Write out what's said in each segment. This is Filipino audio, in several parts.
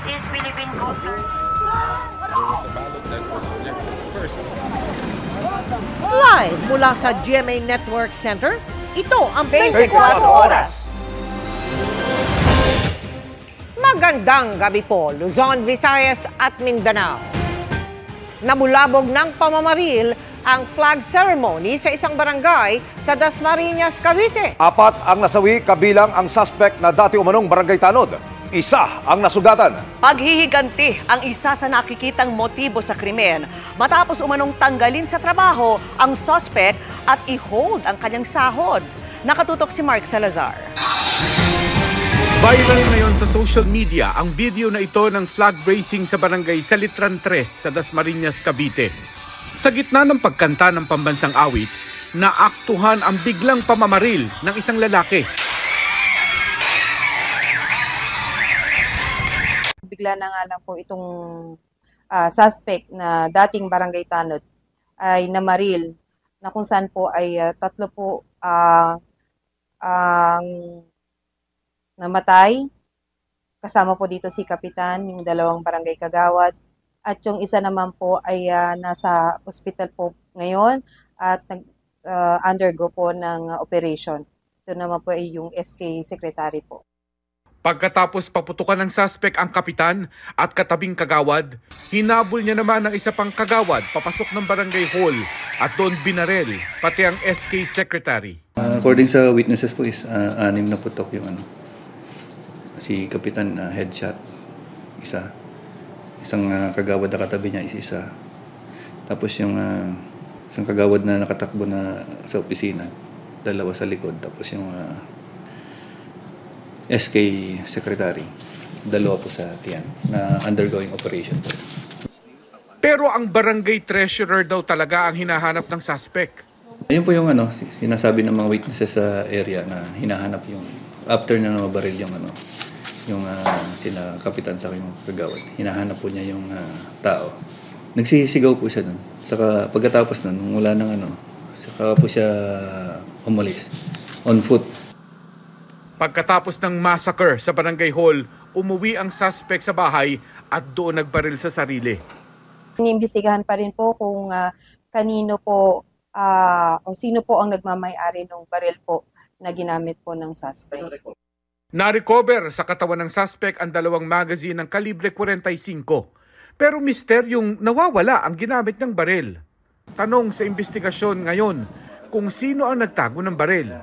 is Philippine voter. There was a ballot that was rejected first. Live mula sa GMA Network Center, ito ang 24 Oras. Magandang gabi po, Luzon, Visayas at Mindanao. Namulabog ng pamamaril ang flag ceremony sa isang barangay sa Dasmariñas, Cavite. 4 ang nasawi kabilang ang suspect na dati umanong barangay tanod. 1 ang nasugatan. Paghihiganti ang isa sa nakikitang motibo sa krimen matapos umanong tanggalin sa trabaho ang suspect at i-hold ang kanyang sahod. Nakatutok si Mark Salazar. Viral ngayon sa social media ang video na ito ng flag raising sa barangay Salitran 3 sa Dasmariñas, Cavite. Sa gitna ng pagkanta ng pambansang awit, naaktuhan ang biglang pamamaril ng isang lalaki. Bigla na nga lang po itong suspect na dating barangay tanod ay namaril na kung saan po ay 3 po ang namatay. Kasama po dito si Kapitan, yung 2 barangay kagawad. At yung isa naman po ay nasa ospital po ngayon at nag-undergo po ng operation. Ito naman po ay yung SK secretary po. Pagkatapos paputukan ng suspect ang kapitan at katabing kagawad, hinabol niya naman ang isa pang kagawad papasok ng barangay hall at doon binarel pati ang SK secretary. According sa witnesses po is 6 na putok yung si Kapitan headshot, isang kagawad na katabi niya is isa. Tapos yung isang kagawad na nakatakbo na sa opisina, 2 sa likod. Tapos yung SK secretary, 2 po sa tiyan na undergoing operation po. Pero ang barangay treasurer daw talaga ang hinahanap ng suspect. Ayun po yung sinasabi ng mga witnesses sa area na hinahanap yung after na nabaril yung sila kapitan sa yung kagawad. Hinahanap po niya yung tao. Nagsisigaw po siya nun. Saka pagkatapos nun, wala nang saka po siya umalis on foot. Pagkatapos ng massacre sa barangay hall, umuwi ang suspect sa bahay at doon nagbaril sa sarili. Iniimbestigahan pa rin po kung kanino po o sino po ang nagmamay-ari ng baril po na ginamit po ng suspect. Na-recover sa katawan ng suspect ang 2 magazine ng kalibre 45. Pero misteryong nawawala ang ginamit ng baril. Tanong sa investigasyon ngayon kung sino ang nagtago ng baril.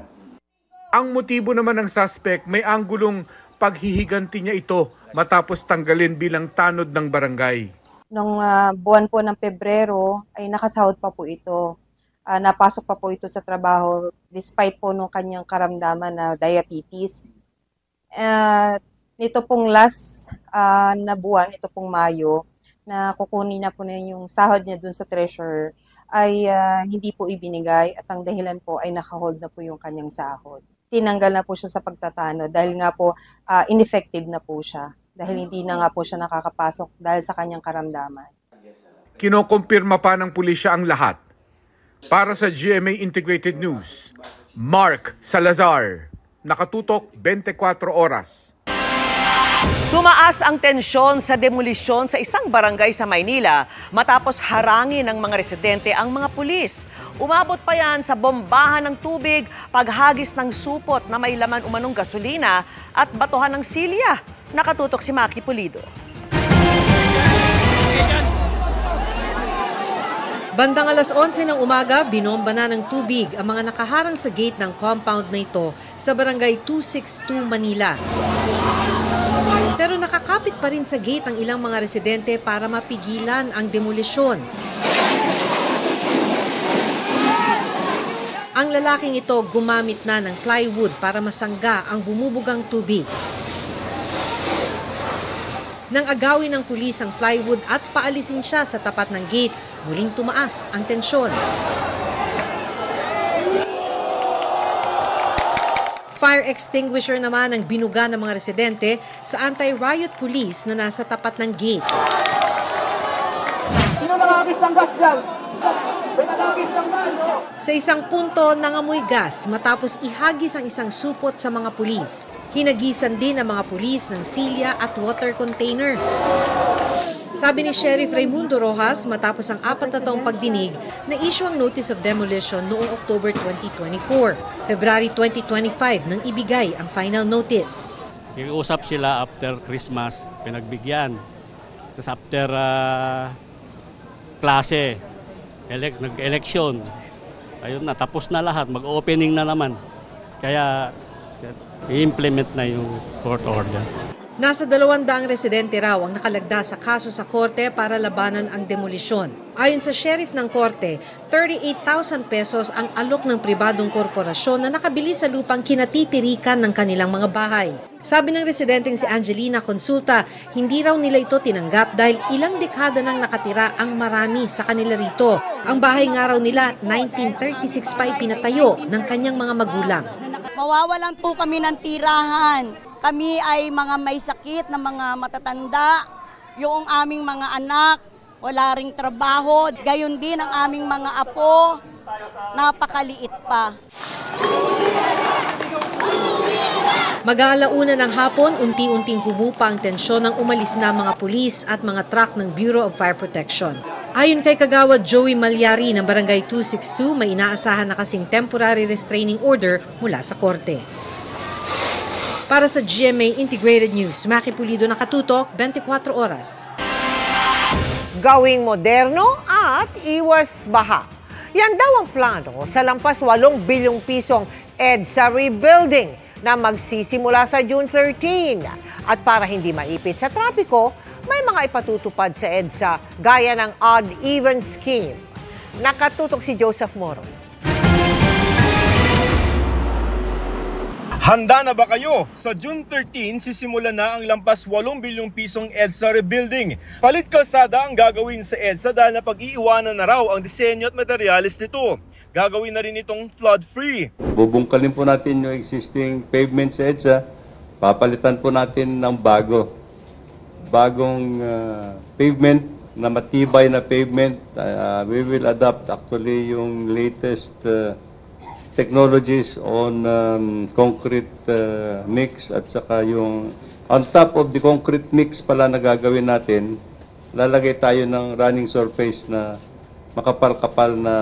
Ang motibo naman ng suspect may anggulong paghihiganti niya ito matapos tanggalin bilang tanod ng barangay. Noong buwan po ng Pebrero ay nakasahod pa po ito. Napasok pa po ito sa trabaho despite po nung kanyang karamdaman na diabetes. Nito pong last na buwan, ito pong Mayo, na kukunin na po na yung sahod niya dun sa treasurer ay hindi po ibinigay at ang dahilan po ay nakahold na po yung kanyang sahod. Tinanggal na po siya sa pagtatano dahil nga po ineffective na po siya dahil hindi na nga po siya nakakapasok dahil sa kanyang karamdaman. Kinokumpirma pa ng pulisya ang lahat. Para sa GMA Integrated News, Mark Salazar, nakatutok 24 oras. Tumaas ang tensyon sa demolisyon sa isang barangay sa Maynila matapos harangin ng mga residente ang mga pulis. Umabot pa yan sa bombahan ng tubig, paghagis ng supot na may laman umanong gasolina at batuhan ng silya. Nakatutok si Maki Pulido. Bandang alas 11 ng umaga, binomba na ng tubig ang mga nakaharang sa gate ng compound na ito sa barangay 262 Manila. Pero nakakapit pa rin sa gate ang ilang mga residente para mapigilan ang demolisyon. Ang lalaking ito gumamit na ng plywood para masangga ang bumubugang tubig. Nang agawin ng pulis ang plywood at paalisin siya sa tapat ng gate, muling tumaas ang tensyon. Fire extinguisher naman ang binuga ng mga residente sa anti-riot police na nasa tapat ng gate. Sino nakakabis ng gas dyan? Sa isang punto, nangamoy gas matapos ihagis ang isang supot sa mga pulis. Hinagisan din ang mga pulis ng silya at water container. Sabi ni Sheriff Raimundo Rojas, matapos ang 4 na taong pagdinig, na-issue ang Notice of Demolition noong October 2024. February 2025 nang ibigay ang final notice. Nag-uusap sila after Christmas, pinagbigyan. Tapos after klase, nag-election. Ayun na, tapos na lahat, mag-opening na naman. Kaya i-implement na yung court order. Nasa 200 residente raw ang nakalagda sa kaso sa korte para labanan ang demolisyon. Ayon sa sheriff ng korte, 38,000 pesos ang alok ng pribadong korporasyon na nakabili sa lupang kinatitirikan ng kanilang mga bahay. Sabi ng residenteng si Angelina Consulta, hindi raw nila ito tinanggap dahil ilang dekada nang nakatira ang marami sa kanila rito. Ang bahay nga raw nila, 1936 pa ipinatayo ng kanyang mga magulang. Mawawalan po kami ng tirahan. Kami ay mga may sakit na mga matatanda. Yung aming mga anak, wala ring trabaho. Gayon din ang aming mga apo, napakaliit pa. Mag-aalauna ng hapon, unti-unting humupa ang tensyon ng umalis na mga pulis at mga truck ng Bureau of Fire Protection. Ayon kay Kagawad Joey Malyari ng Barangay 262, may inaasahan na kasing temporary restraining order mula sa korte. Para sa GMA Integrated News, Maki Pulido, nakatutok, 24 oras. Gawing moderno at iwas baha. Yan daw ang plano sa lampas 8 bilyong pisong EDSA rebuilding na magsisimula sa June 13. At para hindi maipit sa trapiko, may mga ipatutupad sa EDSA gaya ng odd-even scheme. Nakatutok si Joseph Moro. Handa na ba kayo? Sa June 13, sisimula na ang lampas 8 bilyong pisong EDSA rebuilding. Palit kalsada ang gagawin sa EDSA dahil napag-iiwanan na raw ang disenyo at materyales nito. Gagawin na rin itong flood-free. Bubungkalin po natin yung existing pavement sa EDSA. Papalitan po natin ng bagong pavement na matibay na pavement. We will adopt actually yung latest technologies on concrete mix at saka yung on top of the concrete mix pala na gagawin natin, lalagay tayo ng running surface na makapal-kapal na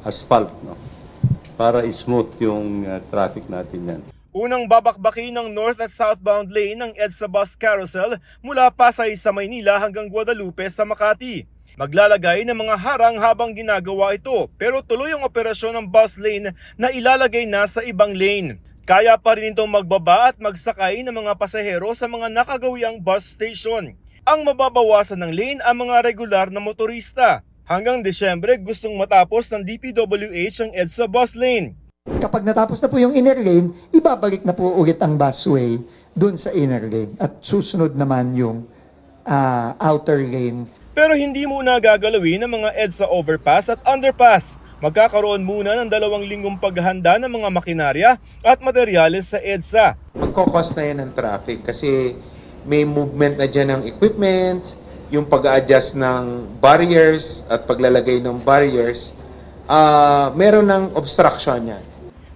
asphalt, no? Para smooth yung traffic natin yan. Unang babakbaki ng north at southbound lane ng EDSA Bus Carousel mula Pasay sa Maynila hanggang Guadalupe sa Makati. Maglalagay ng mga harang habang ginagawa ito, pero tuloy ang operasyon ng bus lane na ilalagay na sa ibang lane. Kaya pa rin itong magbaba at magsakay ng mga pasahero sa mga nakagawiang bus station. Ang mababawasan ng lane ang mga regular na motorista. Hanggang Desyembre, gustong matapos ng DPWH ang EDSA bus lane. Kapag natapos na po yung inner lane, ibabalik na po ulit ang busway dun sa inner lane at susunod naman yung outer lane. Pero hindi muna gagalawin ng mga EDSA overpass at underpass. Magkakaroon muna ng 2 linggong paghahanda ng mga makinarya at materyales sa EDSA. Magkakos na yan ng traffic kasi may movement na dyan ng equipment, yung pag-adjust ng barriers at paglalagay ng barriers, meron ng obstruction yan.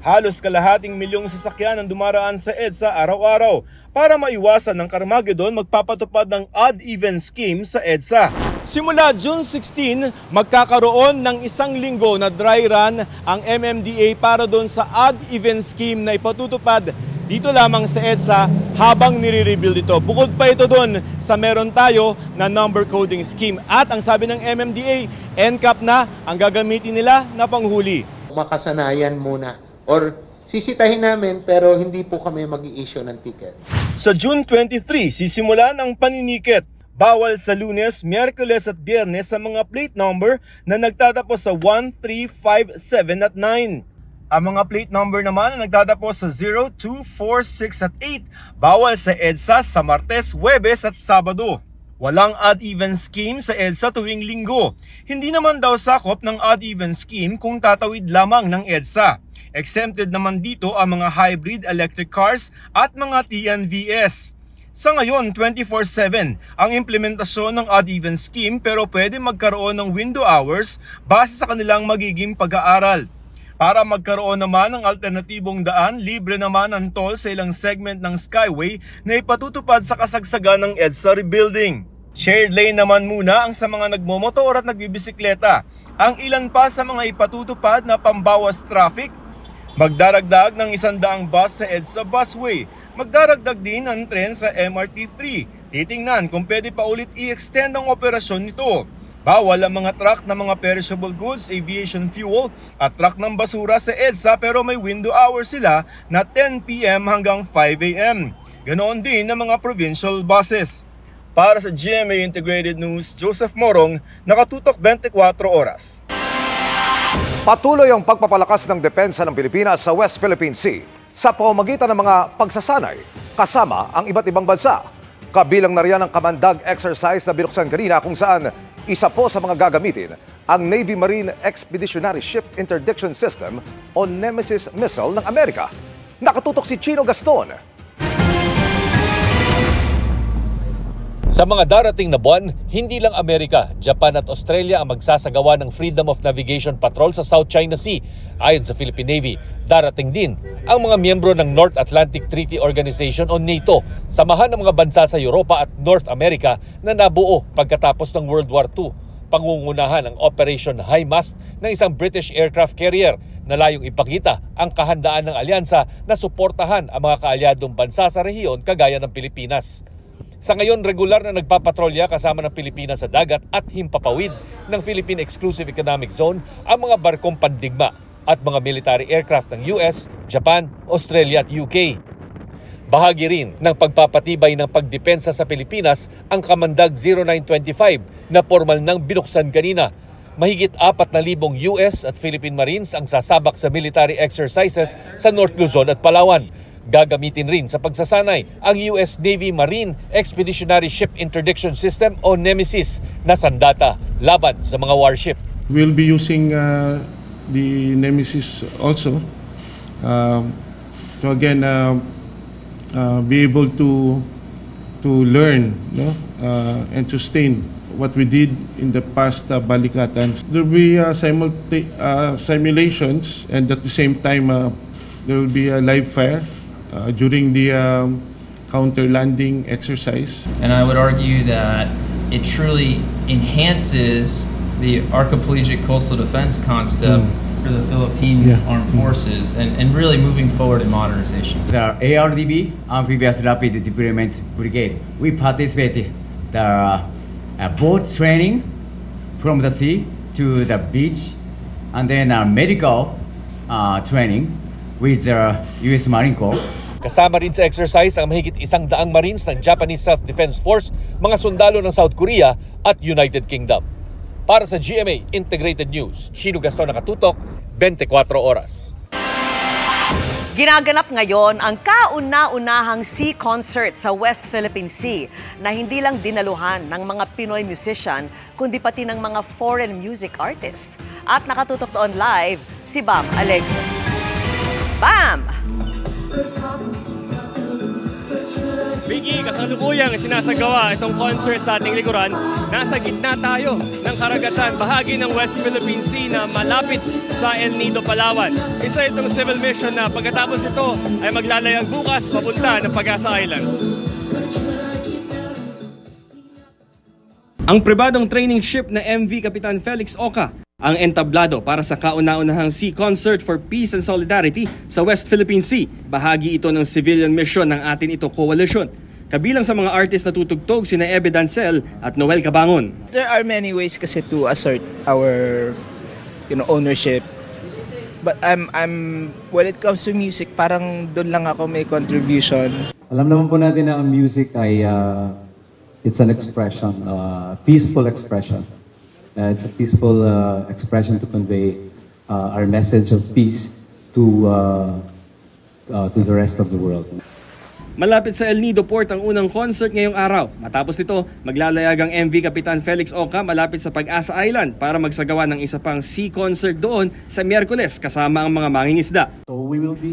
Halos kalahating milyong sasakyan ang dumaraan sa EDSA araw-araw. Para maiwasan ng Carmageddon, magpapatupad ng odd-even scheme sa EDSA. Simula June 16, magkakaroon ng 1 linggo na dry run ang MMDA para doon sa odd-even scheme na ipatutupad dito lamang sa EDSA habang nire-rebuild ito. Bukod pa ito doon sa meron tayo na number coding scheme. At ang sabi ng MMDA, NCAP na ang gagamitin nila na panghuli. Makasanayan muna. Or sisitahin namin pero hindi po kami mag-i-issue ng ticket. Sa June 23, sisimulan ang paninikit. Bawal sa Lunes, Miyerkules at Biyernes sa mga plate number na nagtatapos sa 1, 3, 5, 7 at 9. Ang mga plate number naman na nagtatapos sa 0, 2, 4, 6 at 8. Bawal sa EDSA sa Martes, Huwebes at Sabado. Walang odd-even scheme sa EDSA tuwing Linggo. Hindi naman daw sakop ng odd-even scheme kung tatawid lamang ng EDSA. Exempted naman dito ang mga hybrid electric cars at mga TNVS. Sa ngayon, 24/7 ang implementasyon ng odd-even scheme pero pwede magkaroon ng window hours base sa kanilang magiging pag-aaral. Para magkaroon naman ng alternatibong daan, libre naman ang toll sa ilang segment ng Skyway na ipatutupad sa kasagsagan ng EDSA rebuilding. Shared lane naman muna ang sa mga nagmomotor at nagbibisikleta. Ang ilan pa sa mga ipatutupad na pambawas traffic, magdaragdag ng 100 bus sa EDSA busway. Magdaragdag din ng tren sa MRT3. Titingnan kung pwede pa ulit i-extend ang operasyon nito. Bawal ang mga truck ng mga perishable goods, aviation fuel at truck ng basura sa EDSA pero may window hours sila na 10 p.m. hanggang 5 a.m. Ganoon din ang mga provincial buses. Para sa GMA Integrated News, Joseph Morong, nakatutok 24 oras. Patuloy ang pagpapalakas ng depensa ng Pilipinas sa West Philippine Sea sa pamamagitan ng mga pagsasanay kasama ang iba't ibang bansa. Kabilang na riyan ang kamandag exercise na binuksan kanina kung saan isa po sa mga gagamitin ang Navy Marine Expeditionary Ship Interdiction System o Nemesis missile ng Amerika. Nakatutok si Chino Gaston. Sa mga darating na buwan, hindi lang Amerika, Japan at Australia ang magsasagawa ng Freedom of Navigation Patrol sa South China Sea. Ayon sa Philippine Navy, darating din ang mga miyembro ng North Atlantic Treaty Organization o NATO, samahan ng mga bansa sa Europa at North America na nabuo pagkatapos ng World War II. Pangungunahan ang Operation High Mast ng isang British aircraft carrier na layong ipakita ang kahandaan ng alyansa na suportahan ang mga kaalyadong bansa sa rehiyon kagaya ng Pilipinas. Sa ngayon, regular na nagpapatrolya kasama ng Pilipinas sa dagat at himpapawid ng Philippine Exclusive Economic Zone ang mga barkong pandigma at mga military aircraft ng US, Japan, Australia at UK. Bahagi rin ng pagpapatibay ng pagdepensa sa Pilipinas ang Kamandag 0925 na formal nang binuksan kanina. Mahigit 4,000 US at Philippine Marines ang sasabak sa military exercises sa North Luzon at Palawan. Gagamitin rin sa pagsasanay ang US Navy Marine Expeditionary Ship Interdiction System o Nemesis na sandata laban sa mga warship. We'll be using the Nemesis also to again be able to learn, no, and sustain what we did in the past Balikatan. There will be simulations, and at the same time there will be a live fire during the counter landing exercise. And I would argue that it truly enhances the archipelagic coastal defense concept for the Philippine Armed Forces and really moving forward in modernization. The ARDB, Amphibious Rapid Deployment Brigade, we participated the boat training from the sea to the beach, and then medical training with the U.S. Marine Corps. Kasama rin sa exercise ang mahigit 100 Marines ng Japanese Self-Defense Force, mga sundalo ng South Korea at United Kingdom. Para sa GMA Integrated News, Chino Gaston, nakatutok 24 oras. Ginaganap ngayon ang kauna-unahang sea concert sa West Philippine Sea na hindi lang dinaluhan ng mga Pinoy musician kundi pati ng mga foreign music artist. At nakatutok doon live si Bam Alegre. Bam! Vicky, kasalukuyang sinasagawa itong concert sa ating likuran. Nasa gitna tayo ng karagatan, bahagi ng West Philippine Sea na malapit sa El Nido, Palawan. Isa itong civil mission na pagkatapos ito ay maglalayag bukas papunta ng Pag-asa Island. Ang pribadong training ship na MV Kapitan Felix Oca ang entablado para sa kauna-unahang Sea Concert for Peace and Solidarity sa West Philippine Sea. Bahagi ito ng civilian mission ng Atin Ito Coalition. Kabilang sa mga artist na tutugtog sina Ebe Dancel at Noel Cabangon. There are many ways kasi to assert our ownership. But I'm when it comes to music, parang doon lang ako may contribution. Alam naman po natin na ang music ay it's an expression, peaceful expression. It's a peaceful expression to convey our message of peace to the rest of the world. Malapit sa El Nido Port ang unang concert ngayong araw. Matapos nito, maglalayag ang MV Kapitan Felix Oca malapit sa Pag-asa Island para magsagawa ng isa pang sea concert doon sa Miyerkules kasama ang mga mangingisda.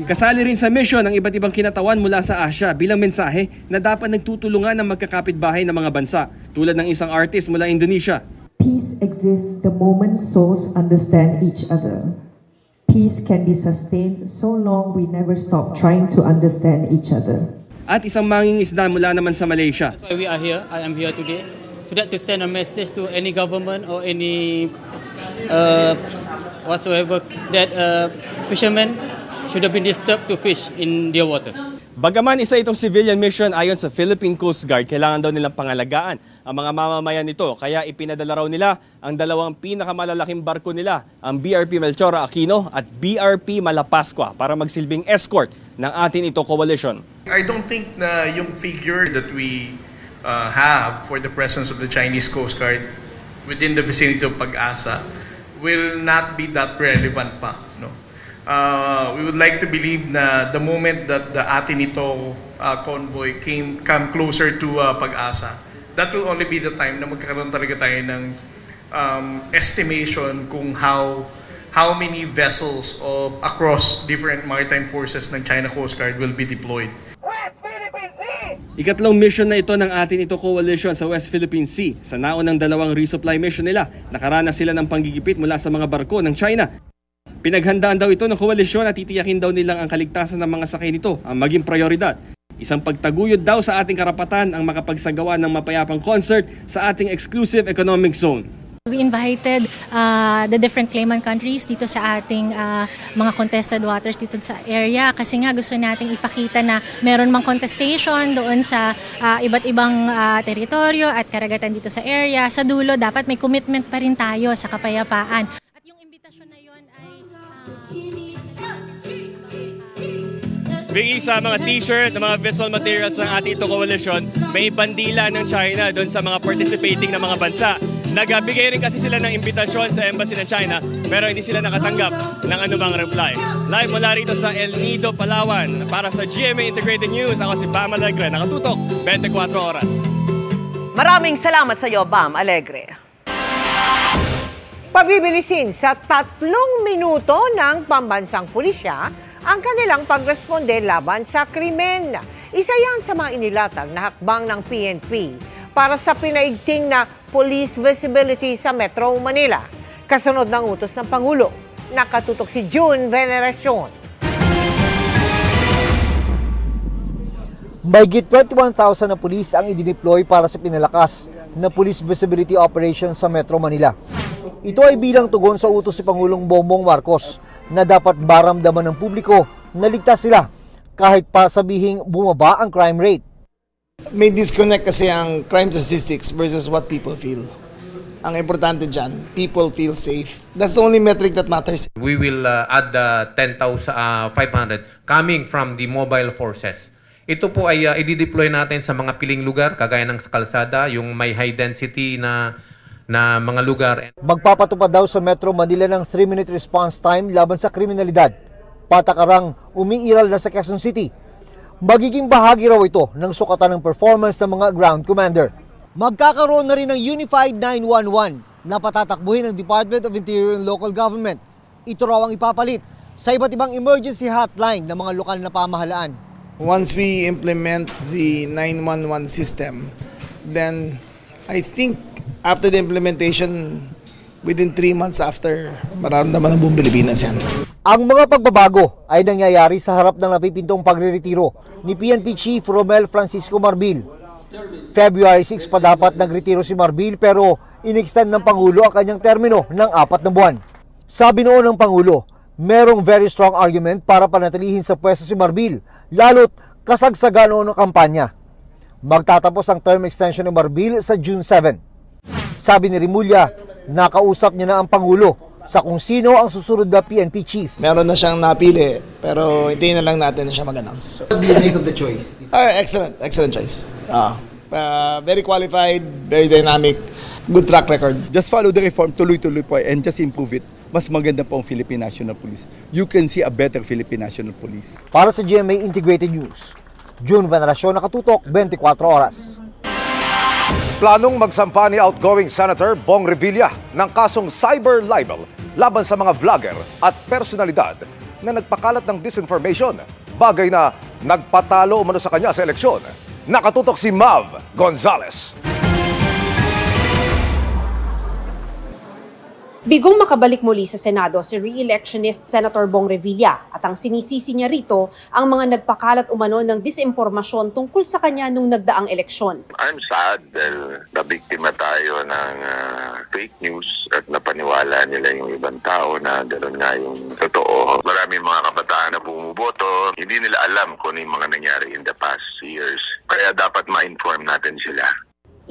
Kasali rin sa mission ang iba't ibang kinatawan mula sa Asia bilang mensahe na dapat nagtutulungan ng magkakapitbahay ng mga bansa, tulad ng isang artist mula Indonesia. Peace exists the moment souls understand each other. Peace can be sustained so long we never stop trying to understand each other. At isang mangingisda mula naman sa Malaysia. That's why we are here. I am here today so that to send a message to any government or any whatsoever that fishermen should have been disturbed to fish in their waters. Bagaman isa itong civilian mission ayon sa Philippine Coast Guard, kailangan daw nilang pangalagaan ang mga mamamayan nito. Kaya ipinadala raw nila ang dalawang pinakamalalaking barko nila, ang BRP Melchora Aquino at BRP Malapascua para magsilbing escort ng atin ito coalition. I don't think na yung figure that we have for the presence of the Chinese Coast Guard within the vicinity of Pag-asa will not be that relevant pa. No? We would like to believe na the moment that the Atinito convoy come closer to Pag-asa, that will only be the time na magkakaroon talaga tayo ng estimation kung how many vessels across different maritime forces ng China Coast Guard will be deployed. Ikatlong mission na ito ng atin ito coalition sa West Philippine Sea. Sa naunang dalawang resupply mission nila, nakaranas sila ng panggigipit mula sa mga barko ng China. Pinaghandaan daw ito ng koalisyon at titiyakin daw nilang ang kaligtasan ng mga sakay nito ang maging prioridad. Isang pagtaguyod daw sa ating karapatan ang makapagsagawa ng mapayapang concert sa ating exclusive economic zone. We invited the different claimant countries dito sa ating mga contested waters dito sa area kasi nga gusto nating ipakita na meron mang contestation doon sa iba't ibang teritoryo at karagatan dito sa area. Sa dulo, dapat may commitment pa rin tayo sa kapayapaan. At yung imbitasyon na yon ay Bigay sa mga t-shirt, mga visual materials ng ating ito coalition, may bandila ng China doon sa mga participating na mga bansa. Nagbigay rin kasi sila ng imbitasyon sa embassy ng China pero hindi sila nakatanggap ng anumang reply. Live mula rito sa El Nido, Palawan. Para sa GMA Integrated News, ako si Bam Alegre. Nakatutok, 24 oras. Maraming salamat sa iyo, Bam Alegre. Pabibilisin sa 3 minuto ng pambansang pulisya ang kanilang pagresponde laban sa krimen. Isa yan sa mga inilatag na hakbang ng PNP para sa pinaigting na police visibility sa Metro Manila. Kasunod ng utos ng Pangulo. Nakatutok si June Veneracion. Mahigit 21,000 na pulis ang idineploy para sa pinalakas na police visibility operation sa Metro Manila. Ito ay bilang tugon sa utos si Pangulong Bongbong Marcos na dapat maramdaman ng publiko na ligtas sila kahit pa sabihing bumaba ang crime rate. May disconnect kasi ang crime statistics versus what people feel. Ang importante dyan, people feel safe. That's the only metric that matters. We will add 10,500 coming from the mobile forces. Ito po ay i-deploy natin sa mga piling lugar, kagaya ng kalsada, yung may high density na mga lugar. Magpapatupad daw sa Metro Manila ng 3-minute response time laban sa kriminalidad. Patakarang umiiral na sa Quezon City. Magiging bahagi raw ito ng sukatan ng performance ng mga ground commander. Magkakaroon na rin ng Unified 911 na patatakbuhin ng Department of Interior and Local Government. Ito raw ang ipapalit sa iba't ibang emergency hotline ng mga lokal na pamahalaan. Once we implement the 911 system, then I think after the implementation, within 3 months after, mararamdaman ng buong Pilipinas yan. Ang mga pagbabago ay nangyayari sa harap ng napipintong pagre-retiro ni PNP Chief Romel Francisco Marbil. February 6 pa dapat nagretiro si Marbil pero in-extend ng Pangulo ang kanyang termino ng 4 na buwan. Sabi noon ng Pangulo, merong very strong argument para panatilihin sa pwesto si Marbil, lalo't kasagsagan noon ng kampanya. Magtatapos ang term extension ni Marbil sa June 7. Sabi ni Rimulya, nakausap niya na ang Pangulo sa kung sino ang susunod na PNP chief. Meron na siyang napili, pero hintayin na lang natin na siya mag-announce. What do you make of the choice? Excellent choice. Very qualified, very dynamic, good track record. Just follow the reform, tuloy-tuloy po, and just improve it. Mas maganda po ang Philippine National Police. You can see a better Philippine National Police. Para sa GMA Integrated News, June Veneracion, Nakatutok, 24 Oras. Planong magsampa ni outgoing Senator Bong Revilla ng kasong cyber libel laban sa mga vlogger at personalidad na nagpakalat ng disinformation, bagay na nagpatalo umano sa kanya sa eleksyon. Nakatutok si Mav Gonzales. Bigong makabalik muli sa Senado si re-electionist Senator Bong Revilla at ang sinisisi niya rito ang mga nagpakalat umano ng disinformasyon tungkol sa kanya nung nagdaang eleksyon. I'm sad dahil nabiktima tayo ng fake news at napaniwala nila yung ibang tao na gano'n nga yung totoo. Maraming mga kabataan na bumuboto, hindi nila alam kung ano yung mga nangyari in the past years. Kaya dapat ma-inform natin sila.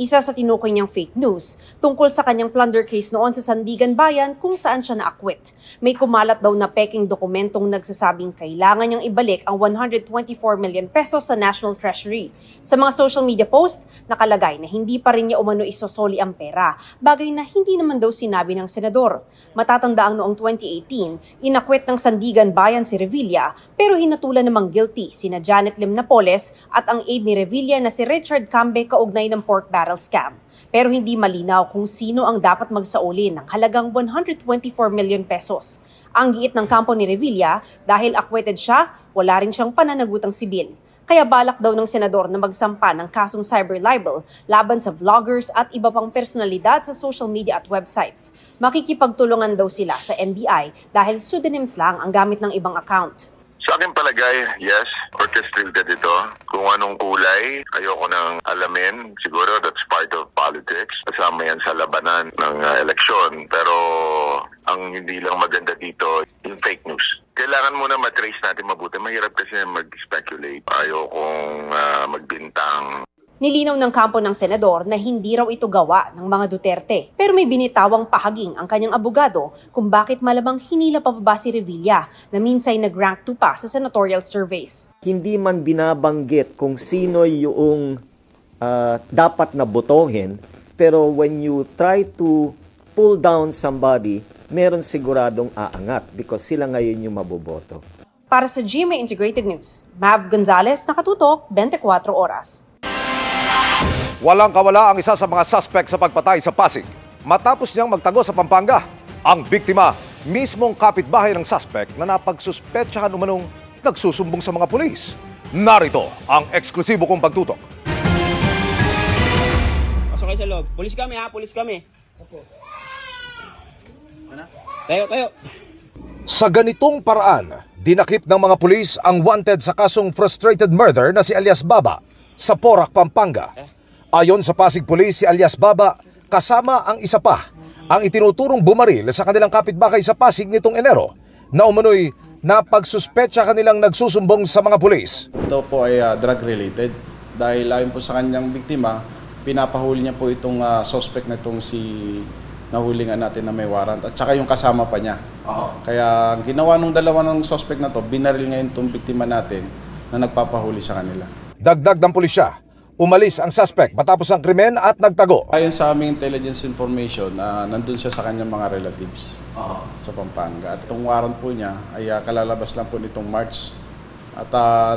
Isa sa tinukoy niyang fake news tungkol sa kanyang plunder case noon sa Sandigan Bayan kung saan siya naakwit. May kumalat daw na peking dokumentong nagsasabing kailangan niyang ibalik ang 124 million pesos sa National Treasury. Sa mga social media post, nakalagay na hindi pa rin niya umano isosoli ang pera, bagay na hindi naman daw sinabi ng senador. Matatanda ang noong 2018, inakwit ng Sandigan Bayan si Revilla pero hinatulan namang guilty sina Janet Lim Napoles at ang aide ni Revilla na si Richard Cambe kaugnay ng pork barrel scam. Pero hindi malinaw kung sino ang dapat magsauli ng halagang 124 million pesos. Ang giit ng kampo ni Revilla, dahil acquitted siya, wala rin siyang pananagutang sibil. Kaya balak daw ng senador na magsampa ng kasong cyber libel laban sa vloggers at iba pang personalidad sa social media at websites. Makikipagtulungan daw sila sa NBI dahil pseudonyms lang ang gamit ng ibang account. Sa akin palagay, yes, orchestrated ito. Kung anong kulay, ayoko nang alamin. Siguro that's part of politics. Kasama yan sa labanan ng eleksyon. Pero ang hindi lang maganda dito, yung fake news. Kailangan muna matrace natin mabuti. Mahirap kasi mag-speculate. Ayokong magbintang. Nilinaw ng kampo ng senador na hindi raw ito gawa ng mga Duterte. Pero may binitawang pahaging ang kanyang abogado kung bakit malamang hinila pa ba si Revilla na minsay nag-rank 2 pa sa senatorial surveys. Hindi man binabanggit kung sino yung dapat na botohin, pero when you try to pull down somebody, meron siguradong aangat because sila ngayon yung maboboto. Para sa GMA Integrated News, Mav Gonzales, Nakatutok, 24 Oras. Walang kawala ang isa sa mga suspect sa pagpatay sa Pasig. Matapos niyang magtago sa Pampanga, ang biktima, mismong kapitbahay ng suspect na napagsuspetsahan umanong nagsusumbong sa mga pulis. Narito ang eksklusibo kong pagtutok. Pasok kayo sa loob. Pulis kami ha, pulis kami. Tayo. Sa ganitong paraan, dinakip ng mga pulis ang wanted sa kasong frustrated murder na si alias Baba sa Porac, Pampanga. Ayon sa Pasig Police, si alias Baba kasama ang isa pa ang itinuturong bumaril sa kanilang kapitbahay sa Pasig nitong Enero na umano'y napagsuspetsa kanilang nagsusumbong sa mga pulis. Ito po ay drug-related dahil ayon po sa kanyang biktima, pinapahuli niya po itong suspect na itong si nahulingan natin na may warrant at saka yung kasama pa niya. Kaya ang ginawa ng dalawa ng suspect na to, binaril ngayon itong biktima natin na nagpapahuli sa kanila. Dagdag ng pulisya, umalis ang suspect matapos ang krimen at nagtago. Ayon sa aming intelligence information, nandun siya sa kanyang mga relatives sa Pampanga. At itong warrant po niya ay kalalabas lang po nitong March. At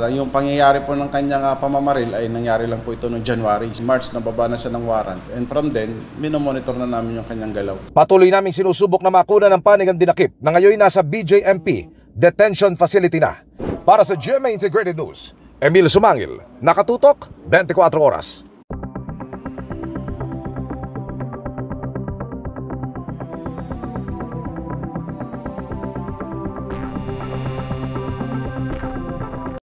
yung pangyayari po ng kanyang pamamaril ay nangyari lang po ito noong January. March, nababa na siya ng warrant. And from then, minomonitor na namin yung kanyang galaw. Patuloy naming sinusubok na makuna ng panig ang dinakip na ngayon nasa BJMP Detention Facility na. Para sa GMA Integrated News, Emil Sumangil, Nakatutok, 24 Oras.